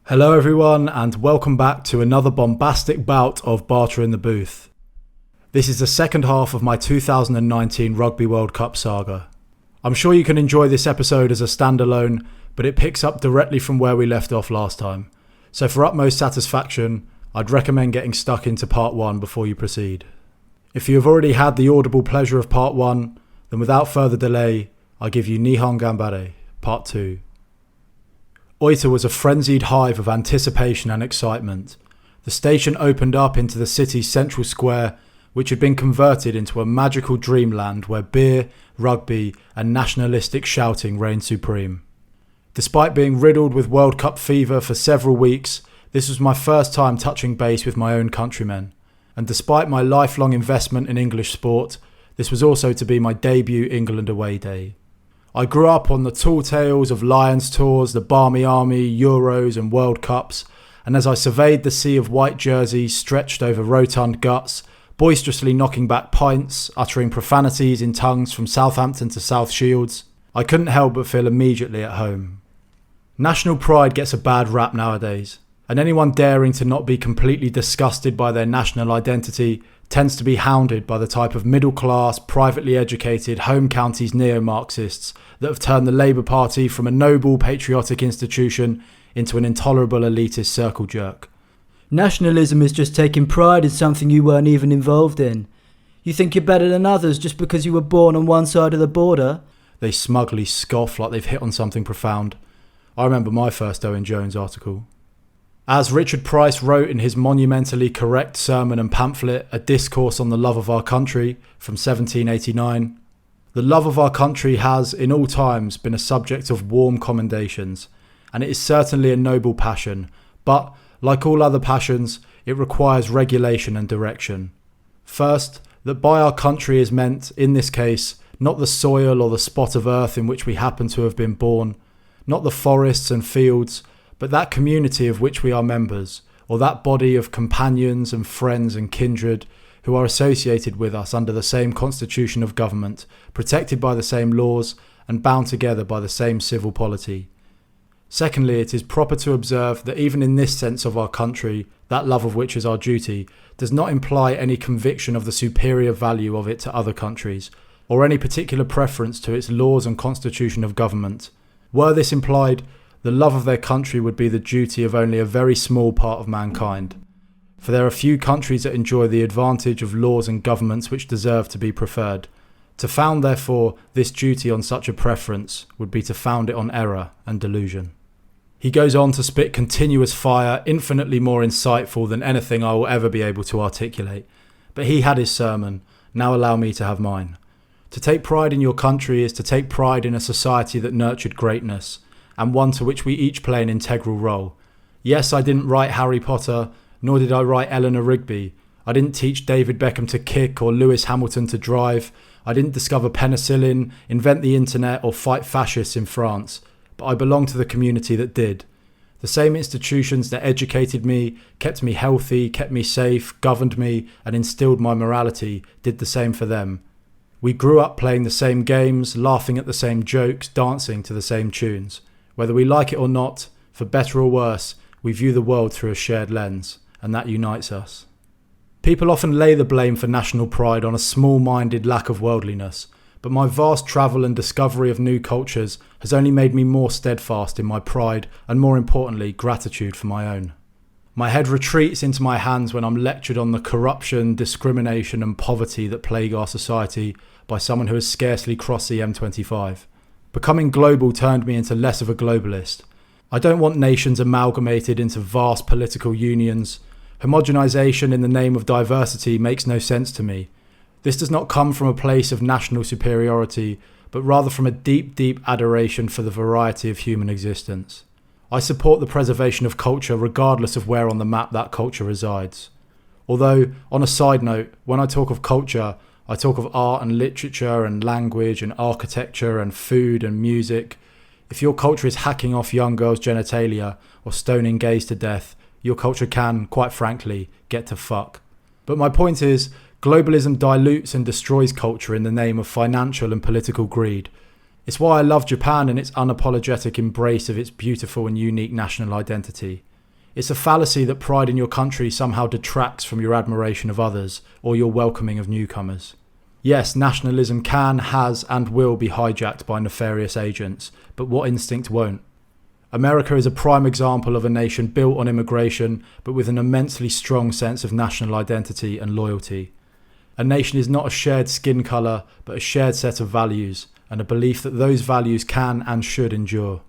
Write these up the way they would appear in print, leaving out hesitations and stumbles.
Hello everyone and welcome back to another bombastic bout of Barter in the Booth. This is the second half of my 2019 Rugby World Cup saga. I'm sure you can enjoy this episode as a standalone, but it picks up directly from where we left off last time. So for utmost satisfaction, I'd recommend getting stuck into part 1 before you proceed. If you have already had the audible pleasure of part 1, then without further delay, I give you Nihon Ganbare, part 2. Oita was a frenzied hive of anticipation and excitement. The station opened up into the city's central square, which had been converted into a magical dreamland where beer, rugby and nationalistic shouting reigned supreme. Despite being riddled with World Cup fever for several weeks, this was my first time touching base with my own countrymen. And despite my lifelong investment in English sport, this was also to be my debut England away day. I grew up on the tall tales of Lions tours, the Barmy Army, Euros and World Cups, and as I surveyed the sea of white jerseys stretched over rotund guts, boisterously knocking back pints, uttering profanities in tongues from Southampton to South Shields, I couldn't help but feel immediately at home. National pride gets a bad rap nowadays, and anyone daring to not be completely disgusted by their national identity tends to be hounded by the type of middle-class, privately educated home counties neo-Marxists that have turned the Labour Party from a noble patriotic institution into an intolerable elitist circle jerk. Nationalism is just taking pride in something you weren't even involved in. You think you're better than others just because you were born on one side of the border? They smugly scoff like they've hit on something profound. I remember my first Owen Jones article. As Richard Price wrote in his monumentally correct sermon and pamphlet, A Discourse on the Love of Our Country from 1789, the love of our country has, in all times, been a subject of warm commendations, and it is certainly a noble passion, but, like all other passions, it requires regulation and direction. First, that by our country is meant, in this case, not the soil or the spot of earth in which we happen to have been born, not the forests and fields, but that community of which we are members, or that body of companions and friends and kindred who are associated with us under the same constitution of government, protected by the same laws, and bound together by the same civil polity. Secondly, it is proper to observe that even in this sense of our country, that love of which is our duty, does not imply any conviction of the superior value of it to other countries, or any particular preference to its laws and constitution of government. Were this implied, the love of their country would be the duty of only a very small part of mankind. For there are few countries that enjoy the advantage of laws and governments which deserve to be preferred. To found, therefore, this duty on such a preference would be to found it on error and delusion. He goes on to spit continuous fire, infinitely more insightful than anything I will ever be able to articulate. But he had his sermon, now allow me to have mine. To take pride in your country is to take pride in a society that nurtured greatness, and one to which we each play an integral role. Yes, I didn't write Harry Potter, nor did I write Eleanor Rigby. I didn't teach David Beckham to kick or Lewis Hamilton to drive. I didn't discover penicillin, invent the internet or fight fascists in France. But I belong to the community that did. The same institutions that educated me, kept me healthy, kept me safe, governed me and instilled my morality did the same for them. We grew up playing the same games, laughing at the same jokes, dancing to the same tunes. Whether we like it or not, for better or worse, we view the world through a shared lens, and that unites us. People often lay the blame for national pride on a small-minded lack of worldliness, but my vast travel and discovery of new cultures has only made me more steadfast in my pride and, more importantly, gratitude for my own. My head retreats into my hands when I'm lectured on the corruption, discrimination and poverty that plague our society by someone who has scarcely crossed the M25. Becoming global turned me into less of a globalist. I don't want nations amalgamated into vast political unions. Homogenization in the name of diversity makes no sense to me. This does not come from a place of national superiority, but rather from a deep, deep adoration for the variety of human existence. I support the preservation of culture regardless of where on the map that culture resides. Although, on a side note, when I talk of culture, I talk of art and literature and language and architecture and food and music. If your culture is hacking off young girls' genitalia or stoning gays to death, your culture can, quite frankly, get to fuck. But my point is, globalism dilutes and destroys culture in the name of financial and political greed. It's why I love Japan and its unapologetic embrace of its beautiful and unique national identity. It's a fallacy that pride in your country somehow detracts from your admiration of others or your welcoming of newcomers. Yes, nationalism can, has, and will be hijacked by nefarious agents, but what instinct won't? America is a prime example of a nation built on immigration, but with an immensely strong sense of national identity and loyalty. A nation is not a shared skin colour, but a shared set of values, and a belief that those values can and should endure.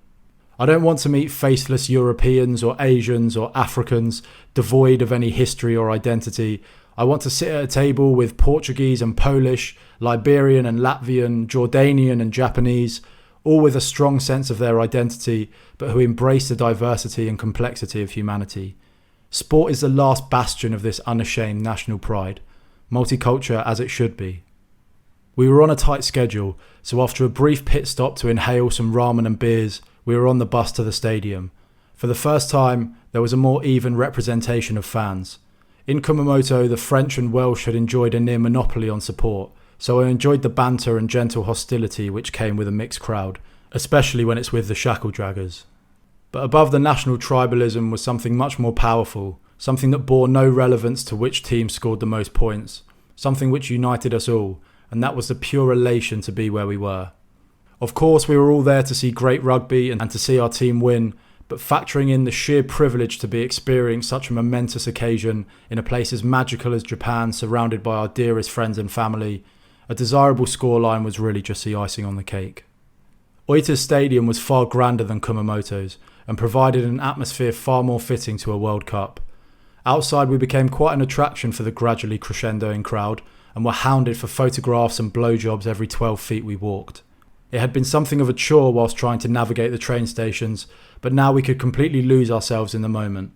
I don't want to meet faceless Europeans or Asians or Africans devoid of any history or identity. I want to sit at a table with Portuguese and Polish, Liberian and Latvian, Jordanian and Japanese, all with a strong sense of their identity, but who embrace the diversity and complexity of humanity. Sport is the last bastion of this unashamed national pride, multicultural as it should be. We were on a tight schedule, so after a brief pit stop to inhale some ramen and beers, we were on the bus to the stadium. For the first time, there was a more even representation of fans. In Kumamoto, the French and Welsh had enjoyed a near monopoly on support, so I enjoyed the banter and gentle hostility which came with a mixed crowd, especially when it's with the shackle draggers. But above the national tribalism was something much more powerful, something that bore no relevance to which team scored the most points, something which united us all, and that was the pure elation to be where we were. Of course, we were all there to see great rugby and to see our team win, but factoring in the sheer privilege to be experiencing such a momentous occasion in a place as magical as Japan, surrounded by our dearest friends and family, a desirable scoreline was really just the icing on the cake. Oita's stadium was far grander than Kumamoto's and provided an atmosphere far more fitting to a World Cup. Outside we became quite an attraction for the gradually crescendoing crowd and were hounded for photographs and blowjobs every 12 feet we walked. It had been something of a chore whilst trying to navigate the train stations, but now we could completely lose ourselves in the moment.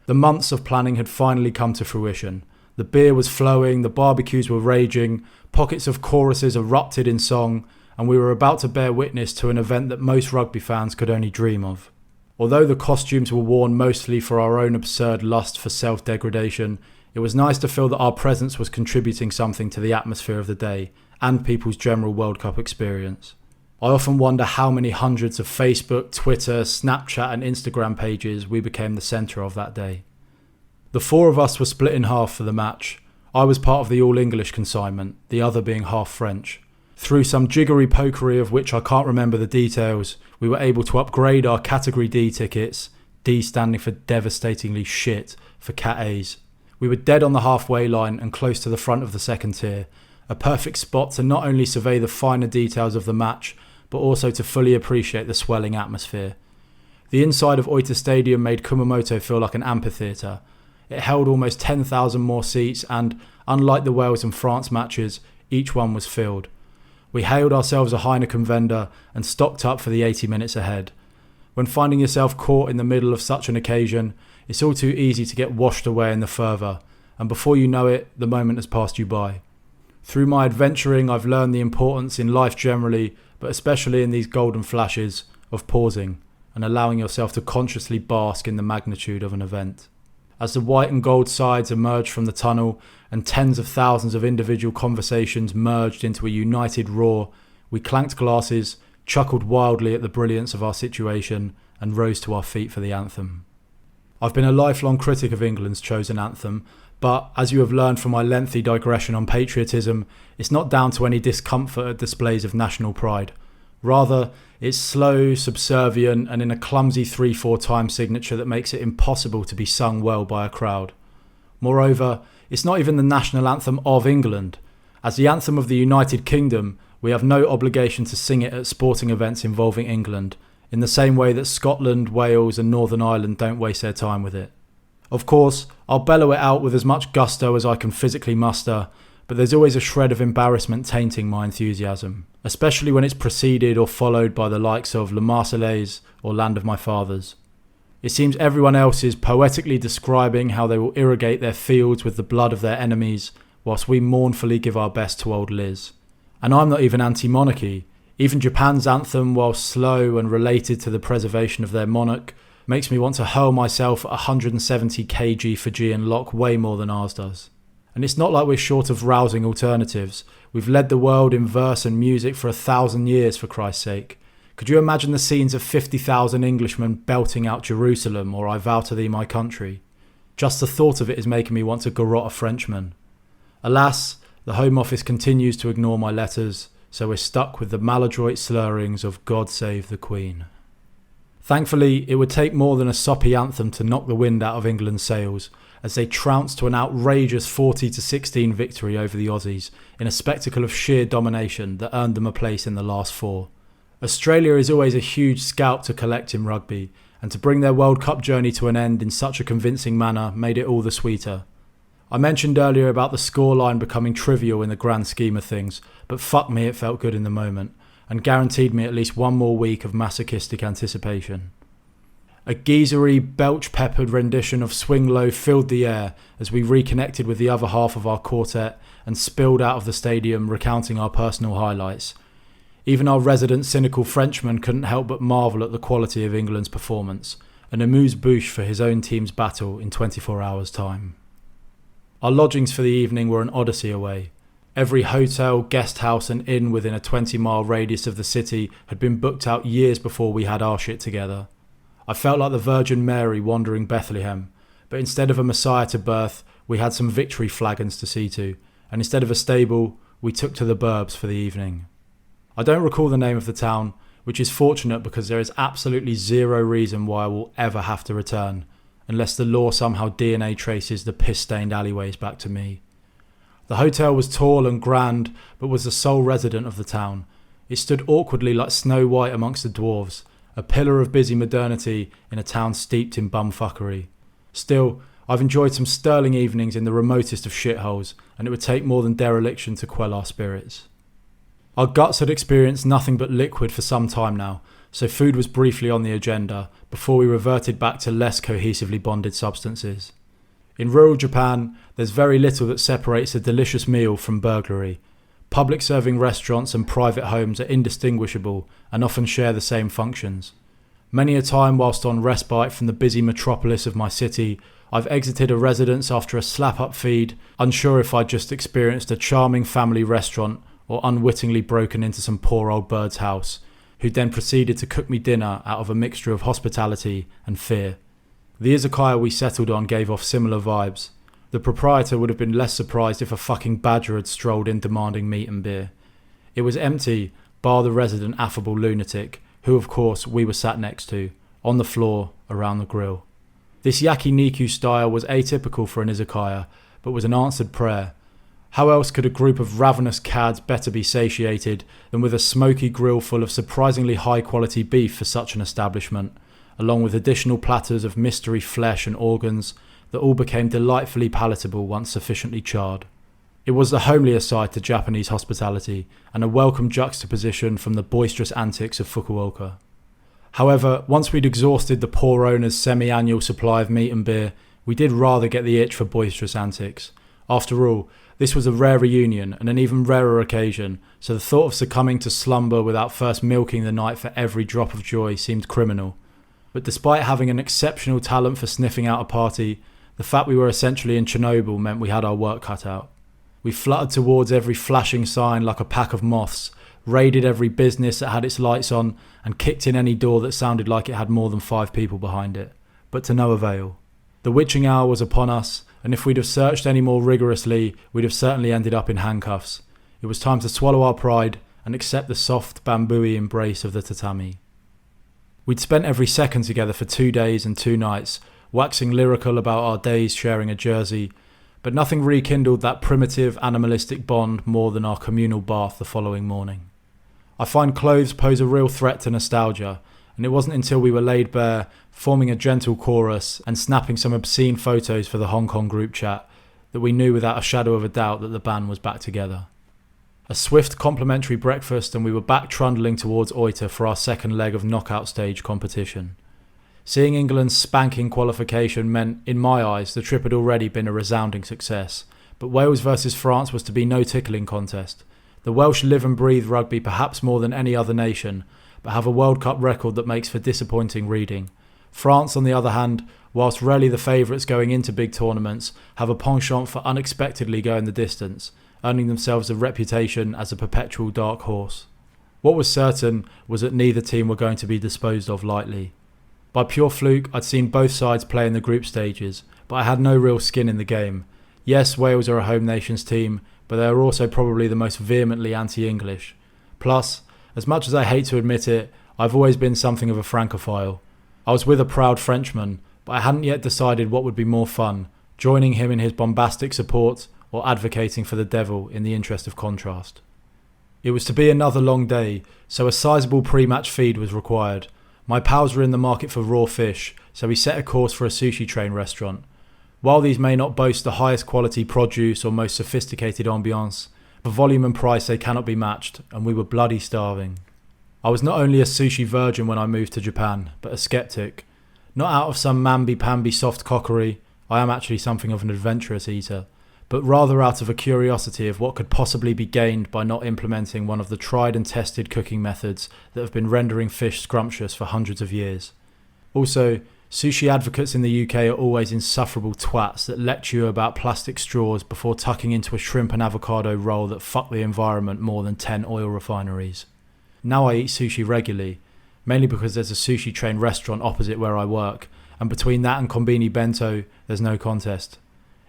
The months of planning had finally come to fruition. The beer was flowing, the barbecues were raging, pockets of choruses erupted in song, and we were about to bear witness to an event that most rugby fans could only dream of. Although the costumes were worn mostly for our own absurd lust for self-degradation, it was nice to feel that our presence was contributing something to the atmosphere of the day and people's general World Cup experience. I often wonder how many hundreds of Facebook, Twitter, Snapchat and Instagram pages we became the centre of that day. The four of us were split in half for the match. I was part of the all-English consignment, the other being half French. Through some jiggery-pokery of which I can't remember the details, we were able to upgrade our Category D tickets, D standing for devastatingly shit, for Cat A's. We were dead on the halfway line and close to the front of the second tier, a perfect spot to not only survey the finer details of the match, but also to fully appreciate the swelling atmosphere. The inside of Oita Stadium made Kumamoto feel like an amphitheatre. It held almost 10,000 more seats and, unlike the Wales and France matches, each one was filled. We hailed ourselves a Heineken vendor and stocked up for the 80 minutes ahead. When finding yourself caught in the middle of such an occasion, it's all too easy to get washed away in the fervour, and before you know it, the moment has passed you by. Through my adventuring, I've learned the importance in life generally, but especially in these golden flashes, of pausing and allowing yourself to consciously bask in the magnitude of an event. As the white and gold sides emerged from the tunnel and tens of thousands of individual conversations merged into a united roar, we clanked glasses, chuckled wildly at the brilliance of our situation, and rose to our feet for the anthem. I've been a lifelong critic of England's chosen anthem, but as you have learned from my lengthy digression on patriotism, it's not down to any discomfort at displays of national pride. Rather, it's slow, subservient, and in a clumsy 3/4 time signature that makes it impossible to be sung well by a crowd. Moreover, it's not even the national anthem of England. As the anthem of the United Kingdom, we have no obligation to sing it at sporting events involving England, in the same way that Scotland, Wales and Northern Ireland don't waste their time with it. Of course, I'll bellow it out with as much gusto as I can physically muster, but there's always a shred of embarrassment tainting my enthusiasm, especially when it's preceded or followed by the likes of La Marseillaise or Land of My Fathers. It seems everyone else is poetically describing how they will irrigate their fields with the blood of their enemies, whilst we mournfully give our best to old Liz. And I'm not even anti-monarchy. Even Japan's anthem, while slow and related to the preservation of their monarch, makes me want to hurl myself at 170 kg Fijian lock way more than ours does. And it's not like we're short of rousing alternatives. We've led the world in verse and music for 1,000 years, for Christ's sake. Could you imagine the scenes of 50,000 Englishmen belting out Jerusalem or I vow to thee my country? Just the thought of it is making me want to garrote a Frenchman. Alas, the Home Office continues to ignore my letters, so we're stuck with the maladroit slurrings of God Save the Queen. Thankfully, it would take more than a soppy anthem to knock the wind out of England's sails, as they trounced to an outrageous 40-16 victory over the Aussies in a spectacle of sheer domination that earned them a place in the last four. Australia is always a huge scalp to collect in rugby, and to bring their World Cup journey to an end in such a convincing manner made it all the sweeter. I mentioned earlier about the scoreline becoming trivial in the grand scheme of things, but fuck me, it felt good in the moment, and guaranteed me at least one more week of masochistic anticipation. A geezery, belch-peppered rendition of Swing Low filled the air as we reconnected with the other half of our quartet and spilled out of the stadium recounting our personal highlights. Even our resident cynical Frenchman couldn't help but marvel at the quality of England's performance, and amuse-bouche for his own team's battle in 24 hours' time. Our lodgings for the evening were an odyssey away. Every hotel, guest house and inn within a 20-mile radius of the city had been booked out years before we had our shit together. I felt like the Virgin Mary wandering Bethlehem, but instead of a Messiah to birth, we had some victory flagons to see to, and instead of a stable, we took to the burbs for the evening. I don't recall the name of the town, which is fortunate because there is absolutely zero reason why I will ever have to return, unless the law somehow DNA traces the piss-stained alleyways back to me. The hotel was tall and grand, but was the sole resident of the town. It stood awkwardly like Snow White amongst the dwarves, a pillar of busy modernity in a town steeped in bumfuckery. Still, I've enjoyed some sterling evenings in the remotest of shitholes, and it would take more than dereliction to quell our spirits. Our guts had experienced nothing but liquid for some time now, so food was briefly on the agenda before we reverted back to less cohesively bonded substances. In rural Japan, there's very little that separates a delicious meal from burglary. Public serving restaurants and private homes are indistinguishable and often share the same functions. Many a time whilst on respite from the busy metropolis of my city, I've exited a residence after a slap-up feed, unsure if I'd just experienced a charming family restaurant or unwittingly broken into some poor old bird's house, who then proceeded to cook me dinner out of a mixture of hospitality and fear. The izakaya we settled on gave off similar vibes. The proprietor would have been less surprised if a fucking badger had strolled in demanding meat and beer. It was empty, bar the resident affable lunatic, who of course we were sat next to, on the floor, around the grill. This yakiniku style was atypical for an izakaya, but was an answered prayer. How else could a group of ravenous cads better be satiated than with a smoky grill full of surprisingly high quality beef for such an establishment, along with additional platters of mystery flesh and organs that all became delightfully palatable once sufficiently charred. It was the homelier side to Japanese hospitality, and a welcome juxtaposition from the boisterous antics of Fukuoka. However, once we'd exhausted the poor owner's semi-annual supply of meat and beer, we did rather get the itch for boisterous antics. After all, this was a rare reunion and an even rarer occasion, so the thought of succumbing to slumber without first milking the night for every drop of joy seemed criminal. But despite having an exceptional talent for sniffing out a party, the fact we were essentially in Chernobyl meant we had our work cut out. We fluttered towards every flashing sign like a pack of moths, raided every business that had its lights on, and kicked in any door that sounded like it had more than 5 people behind it. But to no avail. The witching hour was upon us, and if we'd have searched any more rigorously, we'd have certainly ended up in handcuffs. It was time to swallow our pride and accept the soft, bamboo-y embrace of the tatami. We'd spent every second together for 2 days and 2 nights, waxing lyrical about our days sharing a jersey, but nothing rekindled that primitive, animalistic bond more than our communal bath the following morning. I find clothes pose a real threat to nostalgia, and it wasn't until we were laid bare, forming a gentle chorus and snapping some obscene photos for the Hong Kong group chat, that we knew without a shadow of a doubt that the band was back together. A swift complimentary breakfast and we were back trundling towards Oita for our second leg of knockout stage competition. Seeing England's spanking qualification meant, in my eyes, the trip had already been a resounding success, but Wales versus France was to be no tickling contest. The Welsh live and breathe rugby perhaps more than any other nation, but have a World Cup record that makes for disappointing reading. France, on the other hand, whilst rarely the favourites going into big tournaments, have a penchant for unexpectedly going the distance, earning themselves a reputation as a perpetual dark horse. What was certain was that neither team were going to be disposed of lightly. By pure fluke, I'd seen both sides play in the group stages, but I had no real skin in the game. Yes, Wales are a home nations team, but they are also probably the most vehemently anti-English. Plus, as much as I hate to admit it, I've always been something of a francophile. I was with a proud Frenchman, but I hadn't yet decided what would be more fun, joining him in his bombastic support or advocating for the devil in the interest of contrast. It was to be another long day, so a sizable pre-match feed was required. My pals were in the market for raw fish, so we set a course for a sushi train restaurant. While these may not boast the highest quality produce or most sophisticated ambiance, for volume and price they cannot be matched, and we were bloody starving. I was not only a sushi virgin when I moved to Japan, but a skeptic. Not out of some mamby-pamby soft cockery, I am actually something of an adventurous eater, but rather out of a curiosity of what could possibly be gained by not implementing one of the tried and tested cooking methods that have been rendering fish scrumptious for hundreds of years. Also, sushi advocates in the UK are always insufferable twats that lecture you about plastic straws before tucking into a shrimp and avocado roll that fuck the environment more than 10 oil refineries. Now I eat sushi regularly, mainly because there's a sushi train restaurant opposite where I work, and between that and konbini bento, there's no contest.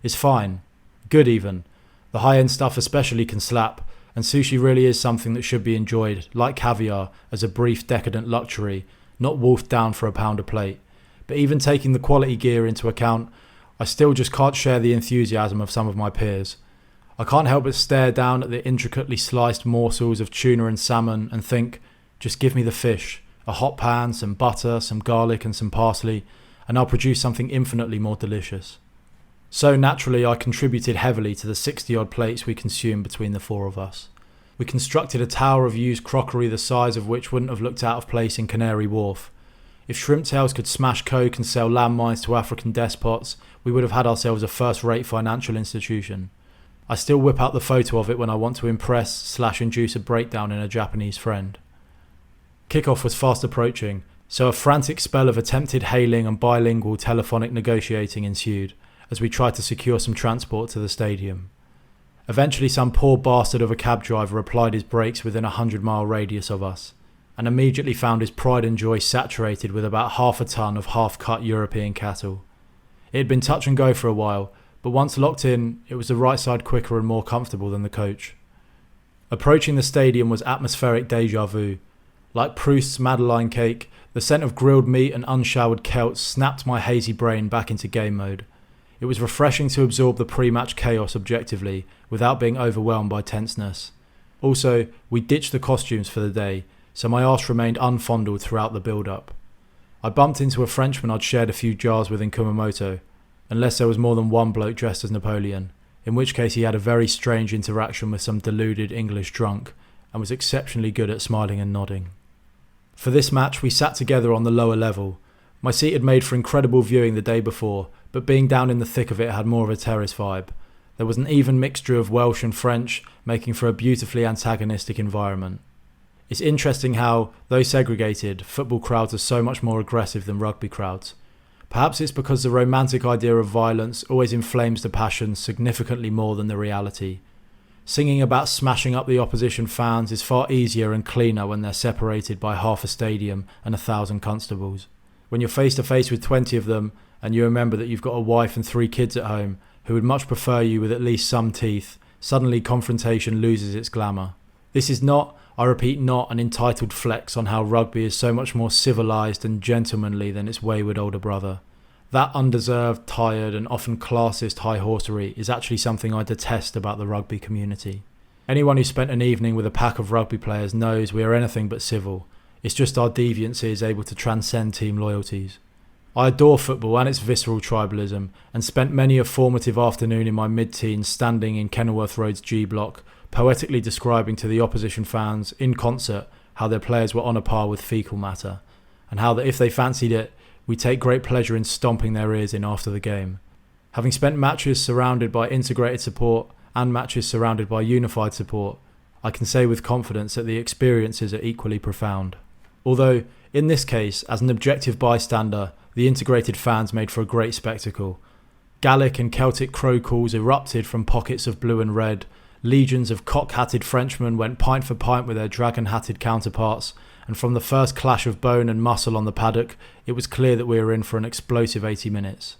It's fine. Good even. The high-end stuff especially can slap, and sushi really is something that should be enjoyed, like caviar, as a brief decadent luxury, not wolfed down for £1 a plate. But even taking the quality gear into account, I still just can't share the enthusiasm of some of my peers. I can't help but stare down at the intricately sliced morsels of tuna and salmon and think, just give me the fish, a hot pan, some butter, some garlic and some parsley, and I'll produce something infinitely more delicious. So naturally I contributed heavily to the 60-odd plates we consumed between the four of us. We constructed a tower of used crockery the size of which wouldn't have looked out of place in Canary Wharf. If shrimp tails could smash coke and sell landmines to African despots, we would have had ourselves a first-rate financial institution. I still whip out the photo of it when I want to impress/induce a breakdown in a Japanese friend. Kickoff was fast approaching, so a frantic spell of attempted hailing and bilingual telephonic negotiating ensued as we tried to secure some transport to the stadium. Eventually some poor bastard of a cab driver applied his brakes within a 100-mile radius of us, and immediately found his pride and joy saturated with about half a ton of half-cut European cattle. It had been touch and go for a while, but once locked in, it was the right side quicker and more comfortable than the coach. Approaching the stadium was atmospheric deja vu. Like Proust's Madeleine cake, the scent of grilled meat and unshowered Celts snapped my hazy brain back into game mode. It was refreshing to absorb the pre-match chaos objectively, without being overwhelmed by tenseness. Also, we ditched the costumes for the day, so my arse remained unfondled throughout the build-up. I bumped into a Frenchman I'd shared a few jars with in Kumamoto, unless there was more than one bloke dressed as Napoleon, in which case he had a very strange interaction with some deluded English drunk, and was exceptionally good at smiling and nodding. For this match we sat together on the lower level. My seat had made for incredible viewing the day before, but being down in the thick of it had more of a terrace vibe. There was an even mixture of Welsh and French, making for a beautifully antagonistic environment. It's interesting how, though segregated, football crowds are so much more aggressive than rugby crowds. Perhaps it's because the romantic idea of violence always inflames the passion significantly more than the reality. Singing about smashing up the opposition fans is far easier and cleaner when they're separated by half a stadium and 1,000 constables. When you're face to face with 20 of them, and you remember that you've got a wife and 3 kids at home who would much prefer you with at least some teeth, suddenly confrontation loses its glamour. This is not, I repeat not, an entitled flex on how rugby is so much more civilised and gentlemanly than its wayward older brother. That undeserved, tired and often classist high-horsery is actually something I detest about the rugby community. Anyone who spent an evening with a pack of rugby players knows we are anything but civil. It's just our deviancy is able to transcend team loyalties. I adore football and its visceral tribalism, and spent many a formative afternoon in my mid-teens standing in Kenilworth Road's G Block, poetically describing to the opposition fans, in concert, how their players were on a par with faecal matter, and how that if they fancied it, we take great pleasure in stomping their ears in after the game. Having spent matches surrounded by integrated support and matches surrounded by unified support, I can say with confidence that the experiences are equally profound. Although, in this case, as an objective bystander, the integrated fans made for a great spectacle. Gaelic and Celtic crow calls erupted from pockets of blue and red, legions of cock-hatted Frenchmen went pint for pint with their dragon-hatted counterparts, and from the first clash of bone and muscle on the paddock, it was clear that we were in for an explosive 80 minutes.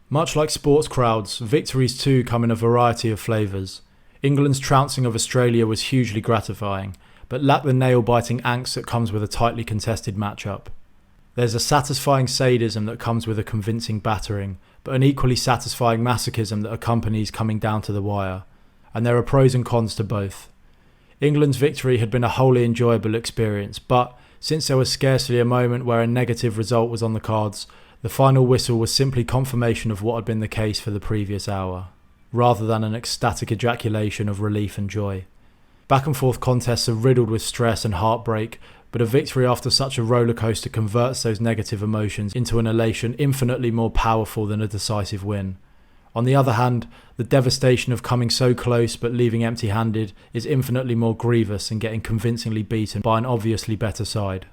Much like sports crowds, victories too come in a variety of flavours. England's trouncing of Australia was hugely gratifying, but lacked the nail-biting angst that comes with a tightly contested matchup. There's a satisfying sadism that comes with a convincing battering, but an equally satisfying masochism that accompanies coming down to the wire. And there are pros and cons to both. England's victory had been a wholly enjoyable experience, but since there was scarcely a moment where a negative result was on the cards, the final whistle was simply confirmation of what had been the case for the previous hour, rather than an ecstatic ejaculation of relief and joy. Back and forth contests are riddled with stress and heartbreak, but a victory after such a rollercoaster converts those negative emotions into an elation infinitely more powerful than a decisive win. On the other hand, the devastation of coming so close but leaving empty-handed is infinitely more grievous than getting convincingly beaten by an obviously better side.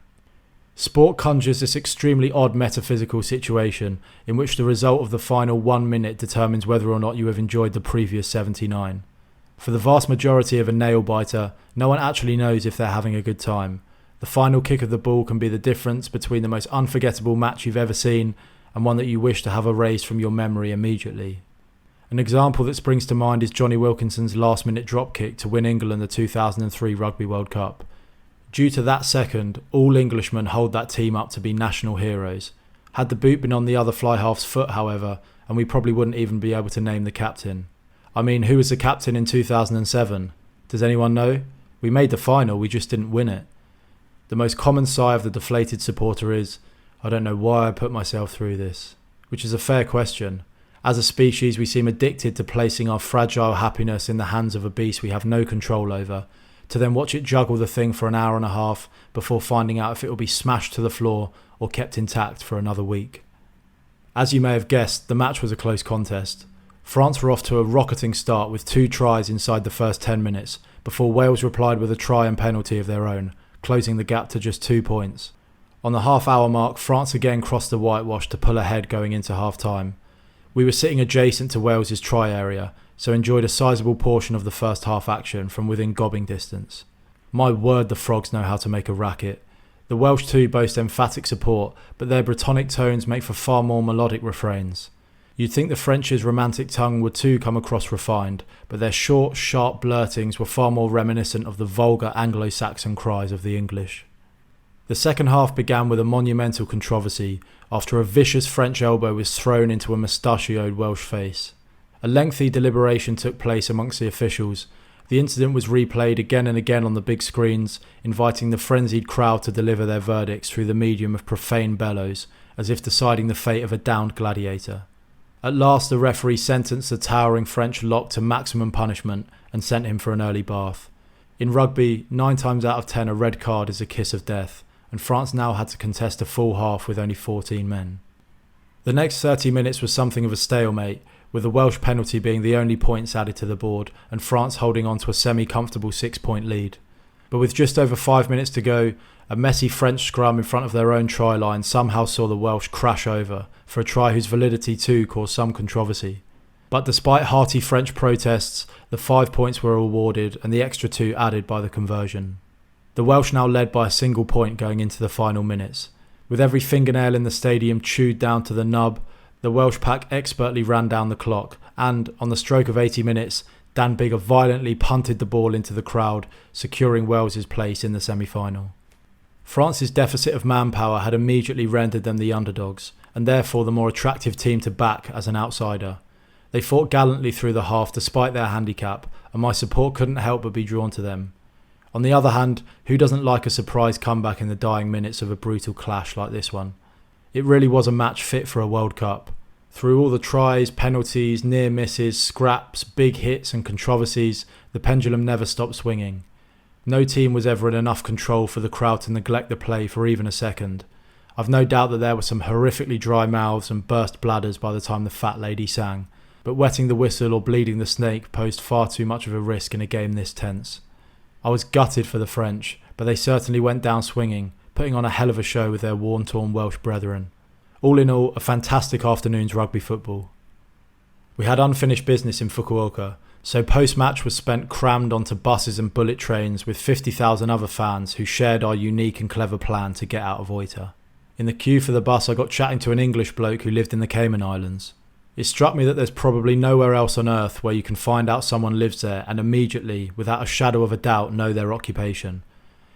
Sport conjures this extremely odd metaphysical situation in which the result of the final 1 minute determines whether or not you have enjoyed the previous 79. For the vast majority of a nail-biter, no one actually knows if they're having a good time. The final kick of the ball can be the difference between the most unforgettable match you've ever seen and one that you wish to have erased from your memory immediately. An example that springs to mind is Johnny Wilkinson's last-minute drop kick to win England the 2003 Rugby World Cup. Due to that second, all Englishmen hold that team up to be national heroes. Had the boot been on the other fly-half's foot, however, and we probably wouldn't even be able to name the captain. I mean, who was the captain in 2007? Does anyone know? We made the final, we just didn't win it. The most common sigh of the deflated supporter is, I don't know why I put myself through this. Which is a fair question. As a species, we seem addicted to placing our fragile happiness in the hands of a beast we have no control over, to then watch it juggle the thing for an hour and a half before finding out if it will be smashed to the floor or kept intact for another week. As you may have guessed, the match was a close contest. France were off to a rocketing start with 2 tries inside the first 10 minutes, before Wales replied with a try and penalty of their own, closing the gap to just 2 points. On the half-hour mark, France again crossed the whitewash to pull ahead going into half-time. We were sitting adjacent to Wales's try area, so enjoyed a sizable portion of the first half action from within gobbing distance. My word, the Frogs know how to make a racket. The Welsh too boast emphatic support, but their Brittonic tones make for far more melodic refrains. You'd think the French's romantic tongue would too come across refined, but their short, sharp blurtings were far more reminiscent of the vulgar Anglo-Saxon cries of the English. The second half began with a monumental controversy after a vicious French elbow was thrown into a mustachioed Welsh face. A lengthy deliberation took place amongst the officials. The incident was replayed again and again on the big screens, inviting the frenzied crowd to deliver their verdicts through the medium of profane bellows, as if deciding the fate of a downed gladiator. At last the referee sentenced the towering French lock to maximum punishment and sent him for an early bath. In rugby, 9 times out of 10 a red card is a kiss of death, and France now had to contest a full half with only 14 men. The next 30 minutes was something of a stalemate, with the Welsh penalty being the only points added to the board and France holding on to a semi-comfortable 6-point lead. But with just over 5 minutes to go, a messy French scrum in front of their own try line somehow saw the Welsh crash over for a try whose validity too caused some controversy. But despite hearty French protests, the 5 points were awarded and the extra 2 added by the conversion. The Welsh now led by a single point going into the final minutes. With every fingernail in the stadium chewed down to the nub, the Welsh pack expertly ran down the clock and, on the stroke of 80 minutes, Dan Biggar violently punted the ball into the crowd, securing Wales's place in the semi-final. France's deficit of manpower had immediately rendered them the underdogs, and therefore the more attractive team to back as an outsider. They fought gallantly through the half despite their handicap, and my support couldn't help but be drawn to them. On the other hand, who doesn't like a surprise comeback in the dying minutes of a brutal clash like this one? It really was a match fit for a World Cup. Through all the tries, penalties, near misses, scraps, big hits and controversies, the pendulum never stopped swinging. No team was ever in enough control for the crowd to neglect the play for even a second. I've no doubt that there were some horrifically dry mouths and burst bladders by the time the fat lady sang, but wetting the whistle or bleeding the snake posed far too much of a risk in a game this tense. I was gutted for the French, but they certainly went down swinging, putting on a hell of a show with their worn-torn Welsh brethren. All in all, a fantastic afternoon's rugby football. We had unfinished business in Fukuoka, so post-match was spent crammed onto buses and bullet trains with 50,000 other fans who shared our unique and clever plan to get out of Oita. In the queue for the bus, I got chatting to an English bloke who lived in the Cayman Islands. It struck me that there's probably nowhere else on earth where you can find out someone lives there and immediately, without a shadow of a doubt, know their occupation.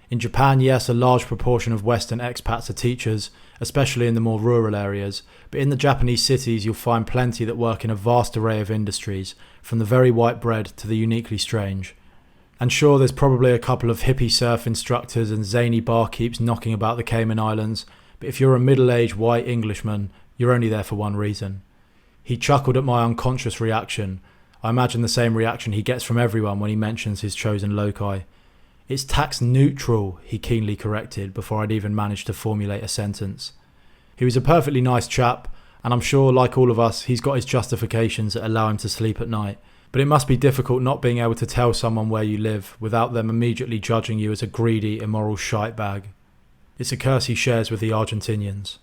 In Japan, yes, a large proportion of Western expats are teachers, especially in the more rural areas, but in the Japanese cities you'll find plenty that work in a vast array of industries, from the very white bread to the uniquely strange. And sure, there's probably a couple of hippie surf instructors and zany barkeeps knocking about the Cayman Islands, but if you're a middle-aged white Englishman, you're only there for one reason. He chuckled at my unconscious reaction. I imagine the same reaction he gets from everyone when he mentions his chosen loci. It's tax neutral, he keenly corrected before I'd even managed to formulate a sentence. He was a perfectly nice chap, and I'm sure, like all of us, he's got his justifications that allow him to sleep at night. But it must be difficult not being able to tell someone where you live without them immediately judging you as a greedy, immoral shitebag. It's a curse he shares with the Argentinians.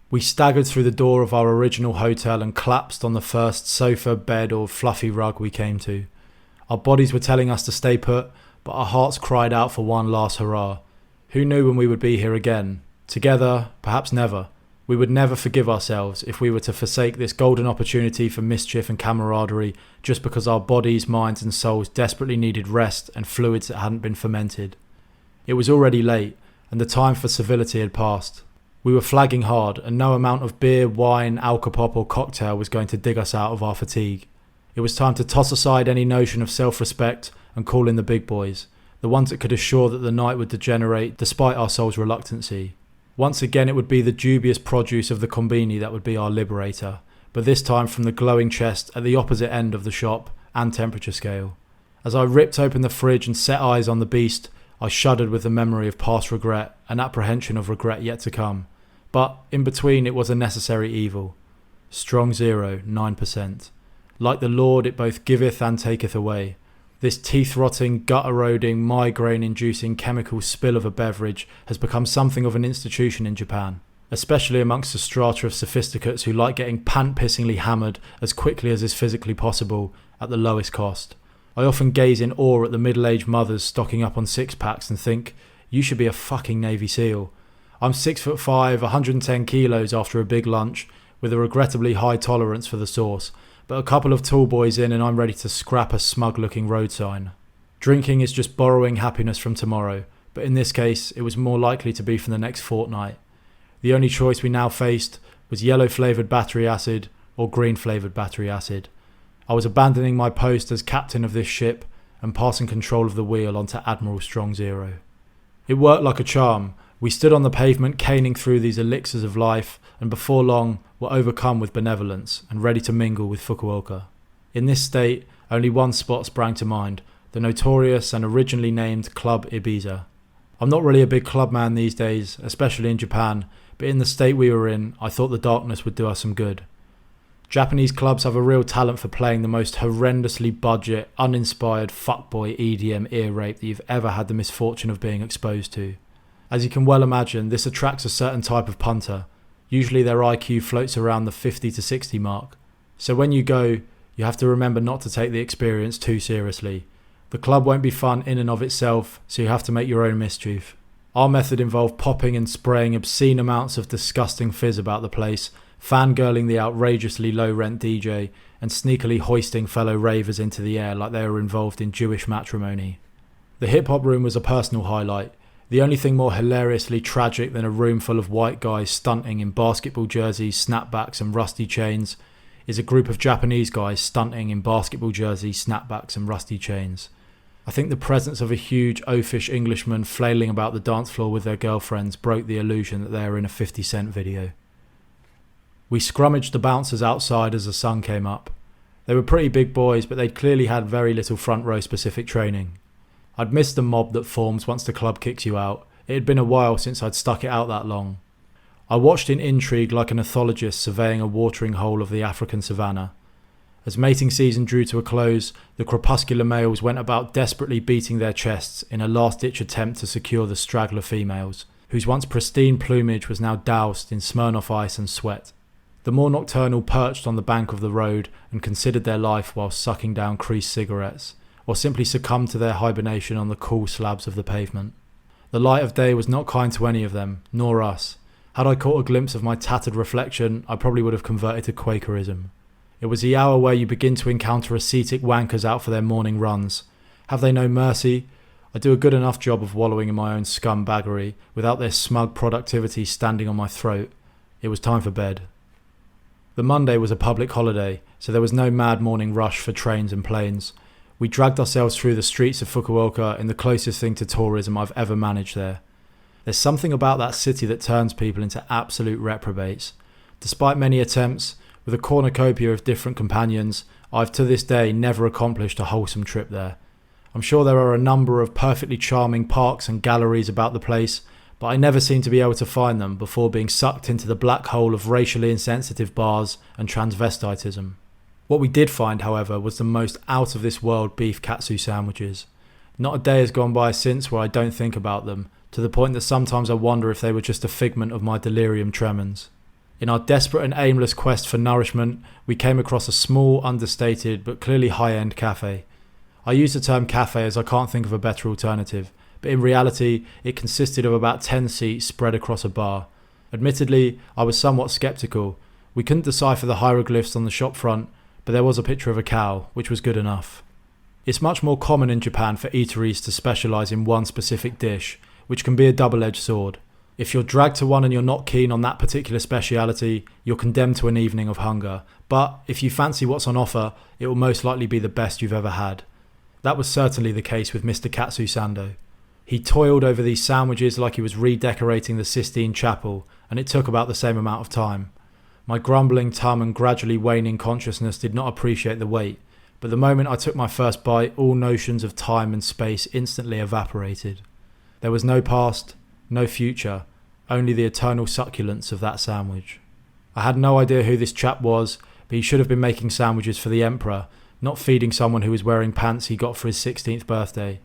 We staggered through the door of our original hotel and collapsed on the first sofa, bed or fluffy rug we came to. Our bodies were telling us to stay put, but our hearts cried out for one last hurrah. Who knew when we would be here again? Together, perhaps never. We would never forgive ourselves if we were to forsake this golden opportunity for mischief and camaraderie just because our bodies, minds and souls desperately needed rest and fluids that hadn't been fermented. It was already late, and the time for civility had passed. We were flagging hard, and no amount of beer, wine, alcopop or cocktail was going to dig us out of our fatigue. It was time to toss aside any notion of self-respect and call in the big boys, the ones that could assure that the night would degenerate despite our souls' reluctancy. Once again it would be the dubious produce of the combini that would be our liberator, but this time from the glowing chest at the opposite end of the shop and temperature scale. As I ripped open the fridge and set eyes on the beast, I shuddered with the memory of past regret and apprehension of regret yet to come. But in between it was a necessary evil. Strong 0, 9%. Like the Lord it both giveth and taketh away. This teeth-rotting, gut-eroding, migraine-inducing chemical spill of a beverage has become something of an institution in Japan, especially amongst the strata of sophisticates who like getting pant-pissingly hammered as quickly as is physically possible at the lowest cost. I often gaze in awe at the middle-aged mothers stocking up on six-packs and think, you should be a fucking Navy SEAL. I'm 6'5", 110 kilos after a big lunch, with a regrettably high tolerance for the sauce, but a couple of tall boys in and I'm ready to scrap a smug-looking road sign. Drinking is just borrowing happiness from tomorrow, but in this case it was more likely to be from the next fortnight. The only choice we now faced was yellow-flavoured battery acid or green-flavoured battery acid. I was abandoning my post as captain of this ship and passing control of the wheel onto Admiral Strong 0. It worked like a charm. We stood on the pavement caning through these elixirs of life and before long were overcome with benevolence and ready to mingle with Fukuoka. In this state, only one spot sprang to mind, the notorious and originally named Club Ibiza. I'm not really a big club man these days, especially in Japan, but in the state we were in, I thought the darkness would do us some good. Japanese clubs have a real talent for playing the most horrendously budget, uninspired fuckboy EDM ear rape that you've ever had the misfortune of being exposed to. As you can well imagine, this attracts a certain type of punter. Usually their IQ floats around the 50 to 60 mark. So when you go, you have to remember not to take the experience too seriously. The club won't be fun in and of itself, so you have to make your own mischief. Our method involved popping and spraying obscene amounts of disgusting fizz about the place, fangirling the outrageously low-rent DJ, and sneakily hoisting fellow ravers into the air like they were involved in Jewish matrimony. The hip-hop room was a personal highlight. The only thing more hilariously tragic than a room full of white guys stunting in basketball jerseys, snapbacks and rusty chains is a group of Japanese guys stunting in basketball jerseys, snapbacks and rusty chains. I think the presence of a huge oafish Englishman flailing about the dance floor with their girlfriends broke the illusion that they were in a 50 Cent video. We scrummaged the bouncers outside as the sun came up. They were pretty big boys, but they'd clearly had very little front row specific training. I'd missed the mob that forms once the club kicks you out. It had been a while since I'd stuck it out that long. I watched in intrigue like an ethologist surveying a watering hole of the African savannah. As mating season drew to a close, the crepuscular males went about desperately beating their chests in a last-ditch attempt to secure the straggler females, whose once pristine plumage was now doused in Smirnoff ice and sweat. The more nocturnal perched on the bank of the road and considered their life while sucking down creased cigarettes, or simply succumbed to their hibernation on the cool slabs of the pavement. The light of day was not kind to any of them, nor us. Had I caught a glimpse of my tattered reflection, I probably would have converted to Quakerism. It was the hour where you begin to encounter ascetic wankers out for their morning runs. Have they no mercy? I do a good enough job of wallowing in my own scumbaggery without their smug productivity standing on my throat. It was time for bed. The Monday was a public holiday, so there was no mad morning rush for trains and planes. We dragged ourselves through the streets of Fukuoka in the closest thing to tourism I've ever managed there. There's something about that city that turns people into absolute reprobates. Despite many attempts, with a cornucopia of different companions, I've to this day never accomplished a wholesome trip there. I'm sure there are a number of perfectly charming parks and galleries about the place, but I never seem to be able to find them before being sucked into the black hole of racially insensitive bars and transvestitism. What we did find, however, was the most out-of-this-world beef katsu sandwiches. Not a day has gone by since where I don't think about them, to the point that sometimes I wonder if they were just a figment of my delirium tremens. In our desperate and aimless quest for nourishment, we came across a small, understated, but clearly high-end cafe. I use the term cafe as I can't think of a better alternative, but in reality, it consisted of about 10 seats spread across a bar. Admittedly, I was somewhat sceptical. We couldn't decipher the hieroglyphs on the shop front, but there was a picture of a cow, which was good enough. It's much more common in Japan for eateries to specialise in one specific dish, which can be a double-edged sword. If you're dragged to one and you're not keen on that particular speciality, you're condemned to an evening of hunger. But if you fancy what's on offer, it will most likely be the best you've ever had. That was certainly the case with Mr. Katsu Sando. He toiled over these sandwiches like he was redecorating the Sistine Chapel, and it took about the same amount of time. My grumbling tum and gradually waning consciousness did not appreciate the wait, but the moment I took my first bite, all notions of time and space instantly evaporated. There was no past, no future, only the eternal succulence of that sandwich. I had no idea who this chap was, but he should have been making sandwiches for the emperor, not feeding someone who was wearing pants he got for his 16th birthday.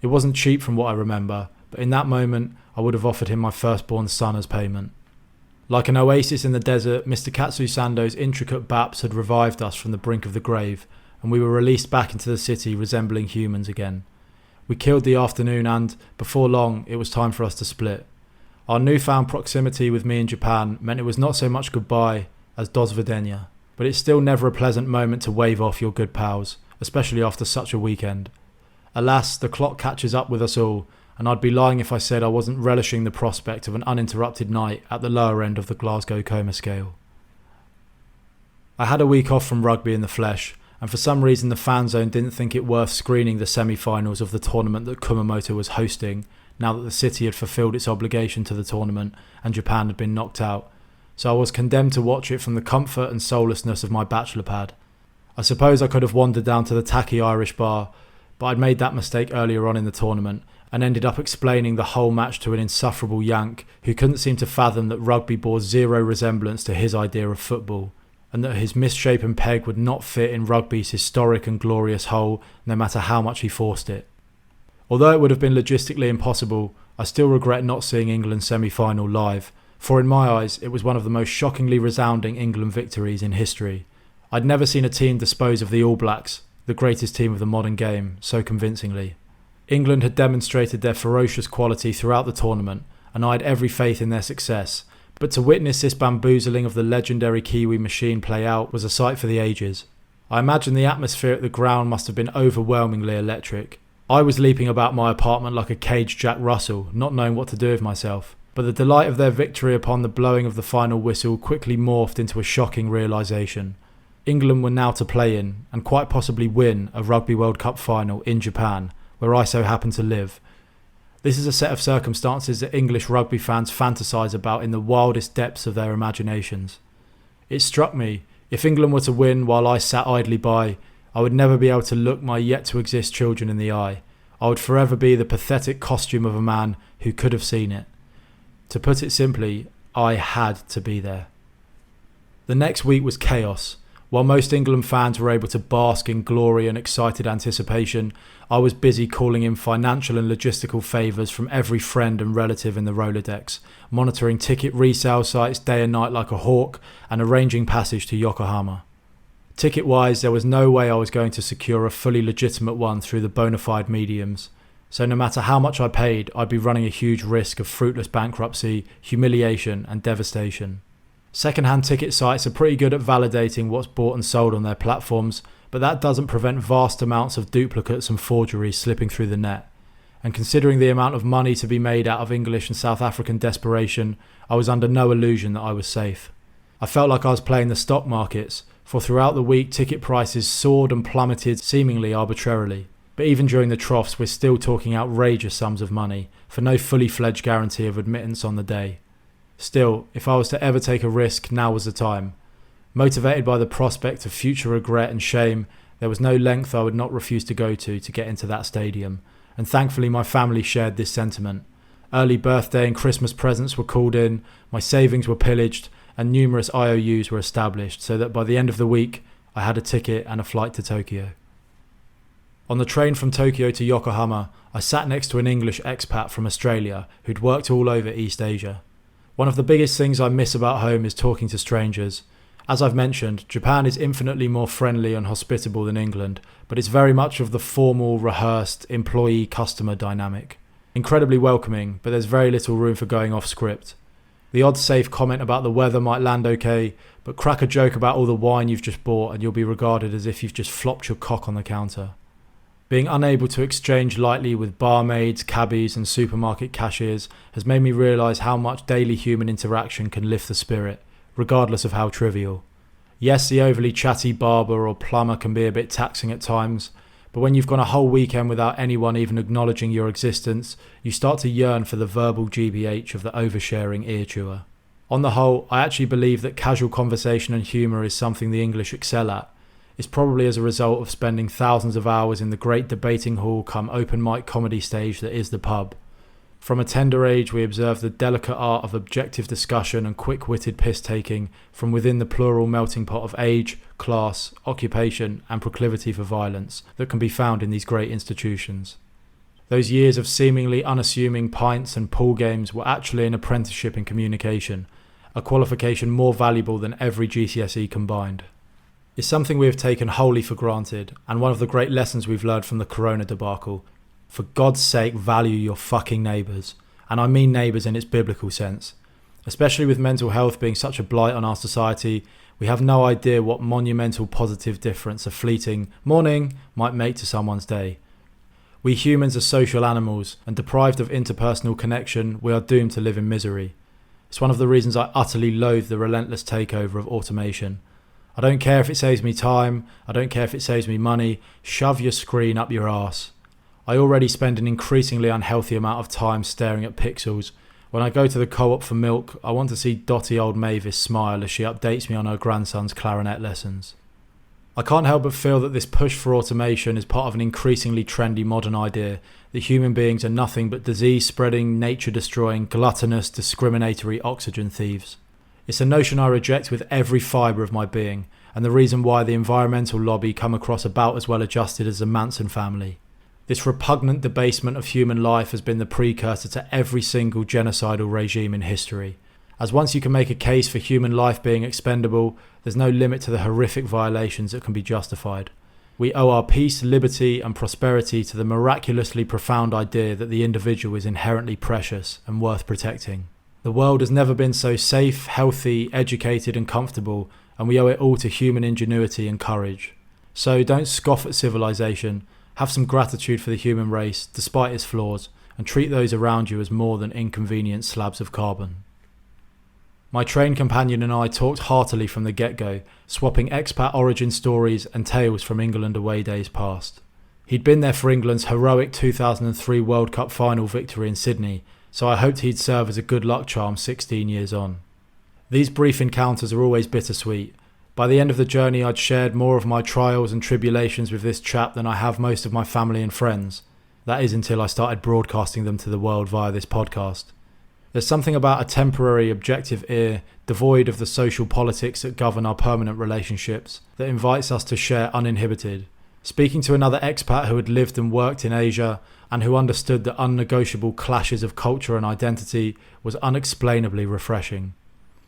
It wasn't cheap from what I remember, but in that moment I would have offered him my firstborn son as payment. Like an oasis in the desert, Mr. Katsu Sando's intricate baps had revived us from the brink of the grave, and we were released back into the city resembling humans again. We killed the afternoon and, before long, it was time for us to split. Our newfound proximity with me in Japan meant it was not so much goodbye as do svidaniya, but it's still never a pleasant moment to wave off your good pals, especially after such a weekend. Alas, the clock catches up with us all, and I'd be lying if I said I wasn't relishing the prospect of an uninterrupted night at the lower end of the Glasgow Coma Scale. I had a week off from rugby in the flesh, and for some reason the fan zone didn't think it worth screening the semi-finals of the tournament that Kumamoto was hosting, now that the city had fulfilled its obligation to the tournament and Japan had been knocked out, so I was condemned to watch it from the comfort and soullessness of my bachelor pad. I suppose I could have wandered down to the tacky Irish bar, but I'd made that mistake earlier on in the tournament, and ended up explaining the whole match to an insufferable Yank who couldn't seem to fathom that rugby bore zero resemblance to his idea of football, and that his misshapen peg would not fit in rugby's historic and glorious hole no matter how much he forced it. Although it would have been logistically impossible, I still regret not seeing England's semi-final live, for in my eyes it was one of the most shockingly resounding England victories in history. I'd never seen a team dispose of the All Blacks, the greatest team of the modern game, so convincingly. England had demonstrated their ferocious quality throughout the tournament, and I had every faith in their success, but to witness this bamboozling of the legendary Kiwi machine play out was a sight for the ages. I imagine the atmosphere at the ground must have been overwhelmingly electric. I was leaping about my apartment like a caged Jack Russell, not knowing what to do with myself, but the delight of their victory upon the blowing of the final whistle quickly morphed into a shocking realisation. England were now to play in, and quite possibly win, a Rugby World Cup final in Japan, where I so happen to live. This is a set of circumstances that English rugby fans fantasise about in the wildest depths of their imaginations. It struck me, if England were to win while I sat idly by, I would never be able to look my yet-to-exist children in the eye. I would forever be the pathetic costume of a man who could have seen it. To put it simply, I had to be there. The next week was chaos. While most England fans were able to bask in glory and excited anticipation, I was busy calling in financial and logistical favours from every friend and relative in the Rolodex, monitoring ticket resale sites day and night like a hawk, and arranging passage to Yokohama. Ticket-wise, there was no way I was going to secure a fully legitimate one through the bona fide mediums, so no matter how much I paid, I'd be running a huge risk of fruitless bankruptcy, humiliation and devastation. Second-hand ticket sites are pretty good at validating what's bought and sold on their platforms, but that doesn't prevent vast amounts of duplicates and forgeries slipping through the net. And considering the amount of money to be made out of English and South African desperation, I was under no illusion that I was safe. I felt like I was playing the stock markets, for throughout the week ticket prices soared and plummeted seemingly arbitrarily. But even during the troughs, we're still talking outrageous sums of money, for no fully fledged guarantee of admittance on the day. Still, if I was to ever take a risk, now was the time. Motivated by the prospect of future regret and shame, there was no length I would not refuse to go to get into that stadium, and thankfully my family shared this sentiment. Early birthday and Christmas presents were called in, my savings were pillaged, and numerous IOUs were established, so that by the end of the week, I had a ticket and a flight to Tokyo. On the train from Tokyo to Yokohama, I sat next to an English expat from Australia who'd worked all over East Asia. One of the biggest things I miss about home is talking to strangers. As I've mentioned, Japan is infinitely more friendly and hospitable than England, but it's very much of the formal, rehearsed, employee-customer dynamic. Incredibly welcoming, but there's very little room for going off script. The odd safe comment about the weather might land okay, but crack a joke about all the wine you've just bought and you'll be regarded as if you've just flopped your cock on the counter. Being unable to exchange lightly with barmaids, cabbies and supermarket cashiers has made me realise how much daily human interaction can lift the spirit, regardless of how trivial. Yes, the overly chatty barber or plumber can be a bit taxing at times, but when you've gone a whole weekend without anyone even acknowledging your existence, you start to yearn for the verbal GBH of the oversharing ear chewer. On the whole, I actually believe that casual conversation and humour is something the English excel at. It's probably as a result of spending thousands of hours in the great debating hall come open mic comedy stage that is the pub. From a tender age we observe the delicate art of objective discussion and quick-witted piss-taking from within the plural melting pot of age, class, occupation and proclivity for violence that can be found in these great institutions. Those years of seemingly unassuming pints and pool games were actually an apprenticeship in communication, a qualification more valuable than every GCSE combined. It's something we have taken wholly for granted, and one of the great lessons we've learned from the Corona debacle. For God's sake, value your fucking neighbours. And I mean neighbours in its biblical sense. Especially with mental health being such a blight on our society, we have no idea what monumental positive difference a fleeting morning might make to someone's day. We humans are social animals, and deprived of interpersonal connection, we are doomed to live in misery. It's one of the reasons I utterly loathe the relentless takeover of automation. I don't care if it saves me time, I don't care if it saves me money, shove your screen up your arse. I already spend an increasingly unhealthy amount of time staring at pixels. When I go to the co-op for milk, I want to see dotty old Mavis smile as she updates me on her grandson's clarinet lessons. I can't help but feel that this push for automation is part of an increasingly trendy modern idea that human beings are nothing but disease-spreading, nature-destroying, gluttonous, discriminatory oxygen thieves. It's a notion I reject with every fibre of my being, and the reason why the environmental lobby come across about as well adjusted as the Manson family. This repugnant debasement of human life has been the precursor to every single genocidal regime in history. As once you can make a case for human life being expendable, there's no limit to the horrific violations that can be justified. We owe our peace, liberty and prosperity to the miraculously profound idea that the individual is inherently precious and worth protecting. The world has never been so safe, healthy, educated and comfortable, and we owe it all to human ingenuity and courage. So don't scoff at civilization, have some gratitude for the human race, despite its flaws, and treat those around you as more than inconvenient slabs of carbon. My train companion and I talked heartily from the get-go, swapping expat origin stories and tales from England away days past. He'd been there for England's heroic 2003 World Cup final victory in Sydney, so I hoped he'd serve as a good luck charm 16 years on. These brief encounters are always bittersweet. By the end of the journey, I'd shared more of my trials and tribulations with this chap than I have most of my family and friends. That is until I started broadcasting them to the world via this podcast. There's something about a temporary objective ear, devoid of the social politics that govern our permanent relationships, that invites us to share uninhibited. Speaking to another expat who had lived and worked in Asia, and who understood the unnegotiable clashes of culture and identity, was unexplainably refreshing.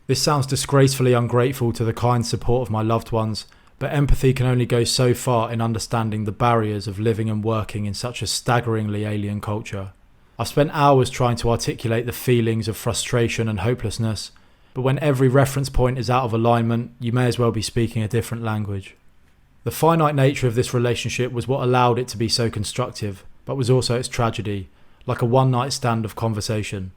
This sounds disgracefully ungrateful to the kind support of my loved ones, but empathy can only go so far in understanding the barriers of living and working in such a staggeringly alien culture. I've spent hours trying to articulate the feelings of frustration and hopelessness, but when every reference point is out of alignment, you may as well be speaking a different language. The finite nature of this relationship was what allowed it to be so constructive, but was also its tragedy, like a one-night stand of conversation.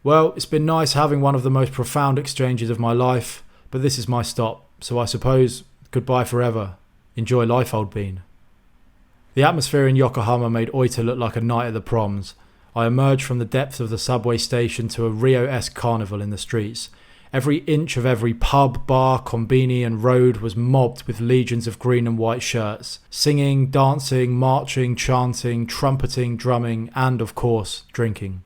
Well, it's been nice having one of the most profound exchanges of my life, but this is my stop, so I suppose goodbye forever. Enjoy life, old bean. The atmosphere in Yokohama made Oita look like a night at the proms. I emerged from the depths of the subway station to a Rio-esque carnival in the streets. Every inch of every pub, bar, konbini and road was mobbed with legions of green and white shirts, singing, dancing, marching, chanting, trumpeting, drumming, and, of course, drinking.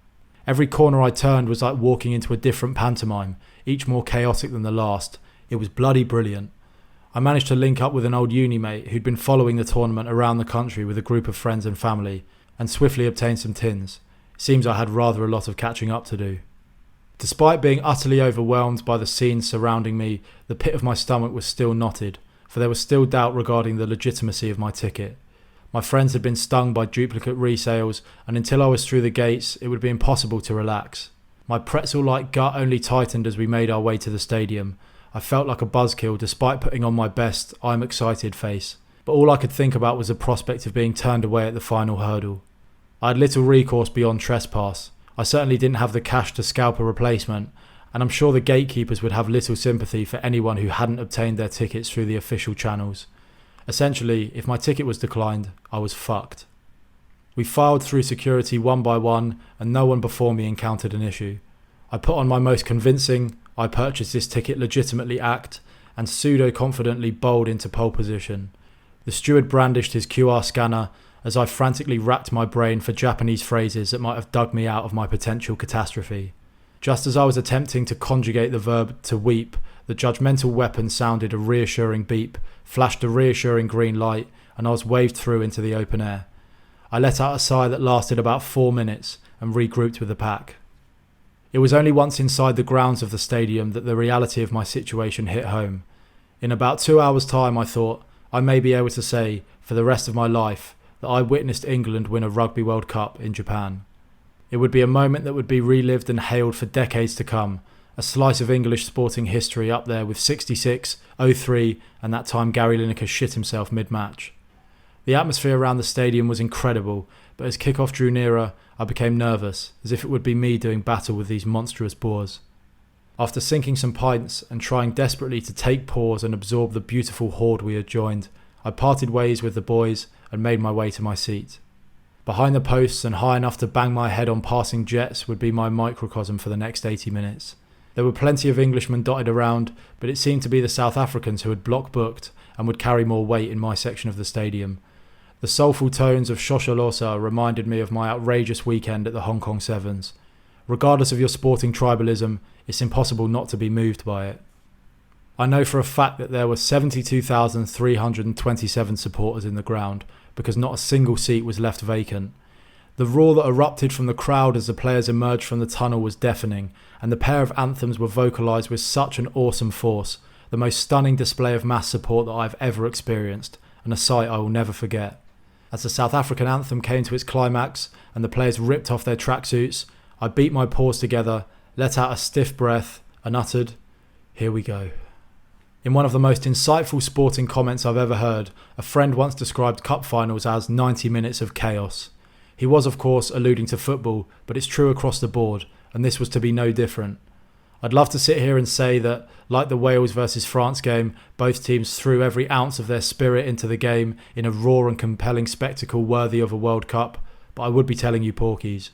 Every corner I turned was like walking into a different pantomime, each more chaotic than the last. It was bloody brilliant. I managed to link up with an old uni mate who'd been following the tournament around the country with a group of friends and family, and swiftly obtained some tins. Seems I had rather a lot of catching up to do. Despite being utterly overwhelmed by the scenes surrounding me, the pit of my stomach was still knotted, for there was still doubt regarding the legitimacy of my ticket. My friends had been stung by duplicate resales, and until I was through the gates, it would be impossible to relax. My pretzel-like gut only tightened as we made our way to the stadium. I felt like a buzzkill despite putting on my best "I'm excited" face, but all I could think about was the prospect of being turned away at the final hurdle. I had little recourse beyond trespass. I certainly didn't have the cash to scalp a replacement, and I'm sure the gatekeepers would have little sympathy for anyone who hadn't obtained their tickets through the official channels. Essentially, if my ticket was declined, I was fucked. We filed through security one by one, and no one before me encountered an issue. I put on my most convincing "I purchased this ticket legitimately" act, and pseudo-confidently bowled into pole position. The steward brandished his QR scanner as I frantically racked my brain for Japanese phrases that might have dug me out of my potential catastrophe. Just as I was attempting to conjugate the verb "to weep," the judgmental weapon sounded a reassuring beep, flashed a reassuring green light, and I was waved through into the open air. I let out a sigh that lasted about 4 minutes and regrouped with the pack. It was only once inside the grounds of the stadium that the reality of my situation hit home. In about 2 hours' time, I thought, I may be able to say, for the rest of my life, that I witnessed England win a Rugby World Cup in Japan. It would be a moment that would be relived and hailed for decades to come, a slice of English sporting history up there with '66, '03 and that time Gary Lineker shit himself mid-match. The atmosphere around the stadium was incredible, but as kick-off drew nearer, I became nervous, as if it would be me doing battle with these monstrous boars. After sinking some pints and trying desperately to take pause and absorb the beautiful horde we had joined, I parted ways with the boys and made my way to my seat. Behind the posts and high enough to bang my head on passing jets would be my microcosm for the next 80 minutes. There were plenty of Englishmen dotted around, but it seemed to be the South Africans who had block booked and would carry more weight in my section of the stadium. The soulful tones of Shosholosa reminded me of my outrageous weekend at the Hong Kong Sevens. Regardless of your sporting tribalism, it's impossible not to be moved by it. I know for a fact that there were 72,327 supporters in the ground, because not a single seat was left vacant. The roar that erupted from the crowd as the players emerged from the tunnel was deafening, and the pair of anthems were vocalised with such an awesome force, the most stunning display of mass support that I've ever experienced, and a sight I will never forget. As the South African anthem came to its climax and the players ripped off their tracksuits, I beat my paws together, let out a stiff breath, and uttered, "Here we go." In one of the most insightful sporting comments I've ever heard, a friend once described cup finals as 90 minutes of chaos. He was, of course, alluding to football, but it's true across the board, and this was to be no different. I'd love to sit here and say that, like the Wales versus France game, both teams threw every ounce of their spirit into the game in a raw and compelling spectacle worthy of a World Cup, but I would be telling you porkies.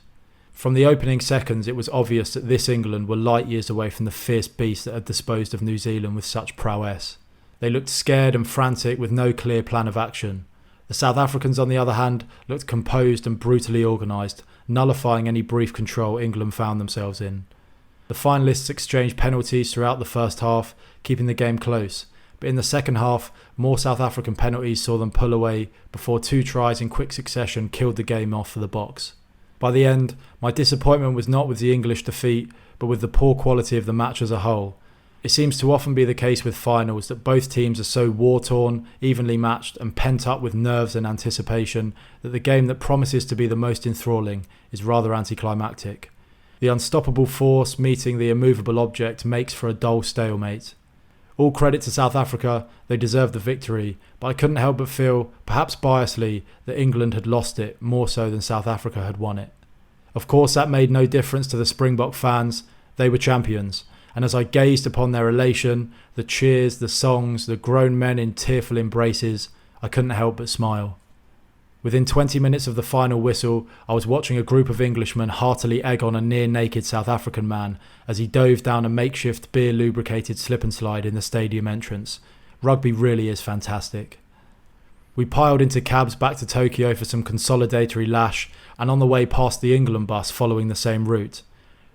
From the opening seconds, it was obvious that this England were light years away from the fierce beast that had disposed of New Zealand with such prowess. They looked scared and frantic with no clear plan of action. The South Africans, on the other hand, looked composed and brutally organised, nullifying any brief control England found themselves in. The finalists exchanged penalties throughout the first half, keeping the game close. But in the second half, more South African penalties saw them pull away before 2 tries in quick succession killed the game off for the Boks. By the end, my disappointment was not with the English defeat, but with the poor quality of the match as a whole. It seems to often be the case with finals that both teams are so war-torn, evenly matched and pent up with nerves and anticipation that the game that promises to be the most enthralling is rather anticlimactic. The unstoppable force meeting the immovable object makes for a dull stalemate. All credit to South Africa, they deserved the victory, but I couldn't help but feel, perhaps biasly, that England had lost it more so than South Africa had won it. Of course, that made no difference to the Springbok fans. They were champions. And as I gazed upon their elation, the cheers, the songs, the grown men in tearful embraces, I couldn't help but smile. Within 20 minutes of the final whistle, I was watching a group of Englishmen heartily egg on a near-naked South African man as he dove down a makeshift beer-lubricated slip and slide in the stadium entrance. Rugby really is fantastic. We piled into cabs back to Tokyo for some consolidatory lash and on the way past the England bus following the same route.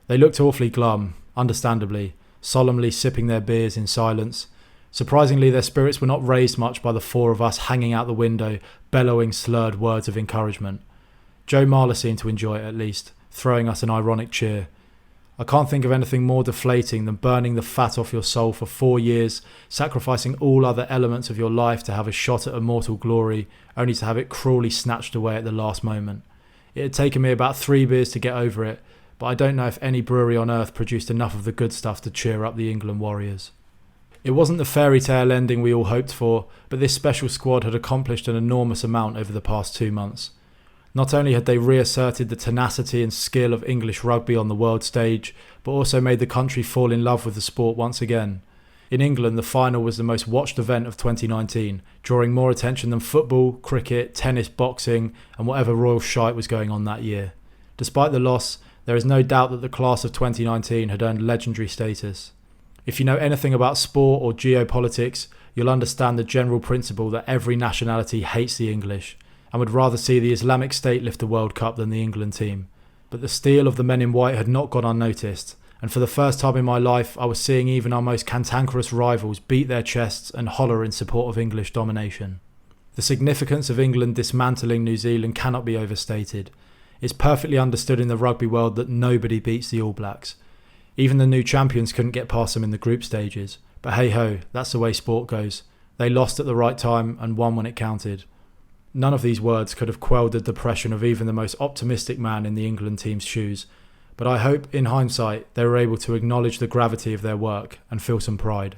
They looked awfully glum, understandably, solemnly sipping their beers in silence. Surprisingly, their spirits were not raised much by the 4 of us hanging out the window, bellowing slurred words of encouragement. Joe Marler seemed to enjoy it at least, throwing us an ironic cheer. I can't think of anything more deflating than burning the fat off your soul for 4 years, sacrificing all other elements of your life to have a shot at immortal glory, only to have it cruelly snatched away at the last moment. It had taken me about 3 beers to get over it, but I don't know if any brewery on earth produced enough of the good stuff to cheer up the England Warriors. It wasn't the fairy tale ending we all hoped for, but this special squad had accomplished an enormous amount over the past 2 months. Not only had they reasserted the tenacity and skill of English rugby on the world stage, but also made the country fall in love with the sport once again. In England, the final was the most watched event of 2019, drawing more attention than football, cricket, tennis, boxing, and whatever royal shite was going on that year. Despite the loss, there is no doubt that the class of 2019 had earned legendary status. If you know anything about sport or geopolitics, you'll understand the general principle that every nationality hates the English and would rather see the Islamic State lift the World Cup than the England team. But the steel of the men in white had not gone unnoticed, and for the first time in my life I was seeing even our most cantankerous rivals beat their chests and holler in support of English domination. The significance of England dismantling New Zealand cannot be overstated. It's perfectly understood in the rugby world that nobody beats the All Blacks. Even the new champions couldn't get past them in the group stages. But hey ho, that's the way sport goes. They lost at the right time and won when it counted. None of these words could have quelled the depression of even the most optimistic man in the England team's shoes. But I hope, in hindsight, they were able to acknowledge the gravity of their work and feel some pride.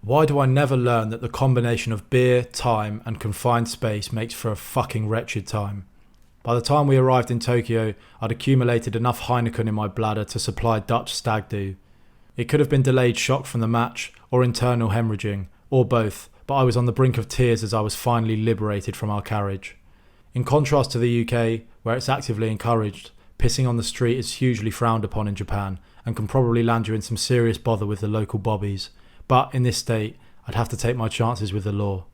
Why do I never learn that the combination of beer, time and confined space makes for a fucking wretched time? By the time we arrived in Tokyo, I'd accumulated enough Heineken in my bladder to supply Dutch stag do. It could have been delayed shock from the match, or internal hemorrhaging, or both, but I was on the brink of tears as I was finally liberated from our carriage. In contrast to the UK, where it's actively encouraged, pissing on the street is hugely frowned upon in Japan, and can probably land you in some serious bother with the local bobbies. But in this state, I'd have to take my chances with the law.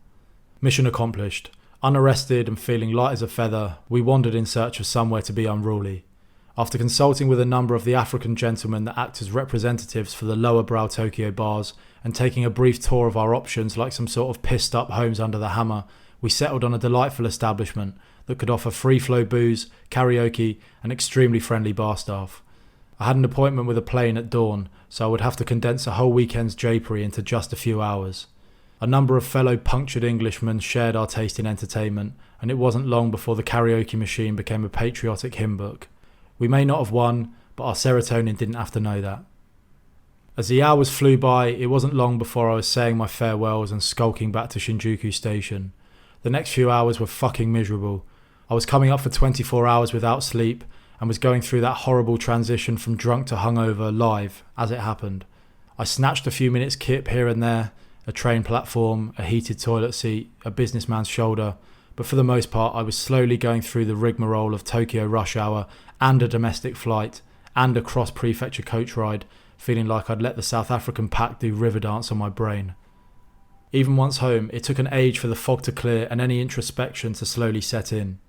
Mission accomplished. Unarrested and feeling light as a feather, we wandered in search of somewhere to be unruly. After consulting with a number of the African gentlemen that act as representatives for the lower brow Tokyo bars and taking a brief tour of our options like some sort of pissed up Homes Under the Hammer, we settled on a delightful establishment that could offer free flow booze, karaoke and extremely friendly bar staff. I had an appointment with a plane at dawn, so I would have to condense a whole weekend's japery into just a few hours. A number of fellow punctured Englishmen shared our taste in entertainment, and it wasn't long before the karaoke machine became a patriotic hymn book. We may not have won, but our serotonin didn't have to know that. As the hours flew by, it wasn't long before I was saying my farewells and skulking back to Shinjuku Station. The next few hours were fucking miserable. I was coming up for 24 hours without sleep, and was going through that horrible transition from drunk to hungover live, as it happened. I snatched a few minutes kip here and there, a train platform, a heated toilet seat, a businessman's shoulder, but for the most part I was slowly going through the rigmarole of Tokyo rush hour and a domestic flight and a cross-prefecture coach ride, feeling like I'd let the South African pack do river dance on my brain. Even once home, it took an age for the fog to clear and any introspection to slowly set in.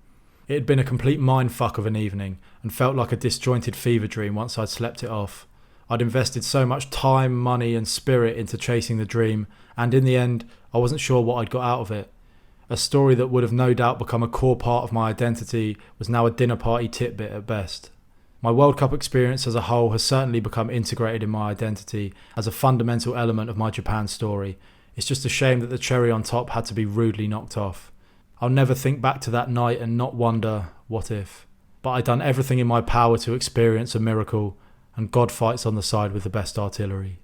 It had been a complete mindfuck of an evening and felt like a disjointed fever dream once I'd slept it off. I'd invested so much time, money and spirit into chasing the dream, and in the end, I wasn't sure what I'd got out of it. A story that would have no doubt become a core part of my identity was now a dinner party tidbit at best. My World Cup experience as a whole has certainly become integrated in my identity as a fundamental element of my Japan story. It's just a shame that the cherry on top had to be rudely knocked off. I'll never think back to that night and not wonder, what if? But I'd done everything in my power to experience a miracle, and God fights on the side with the best artillery.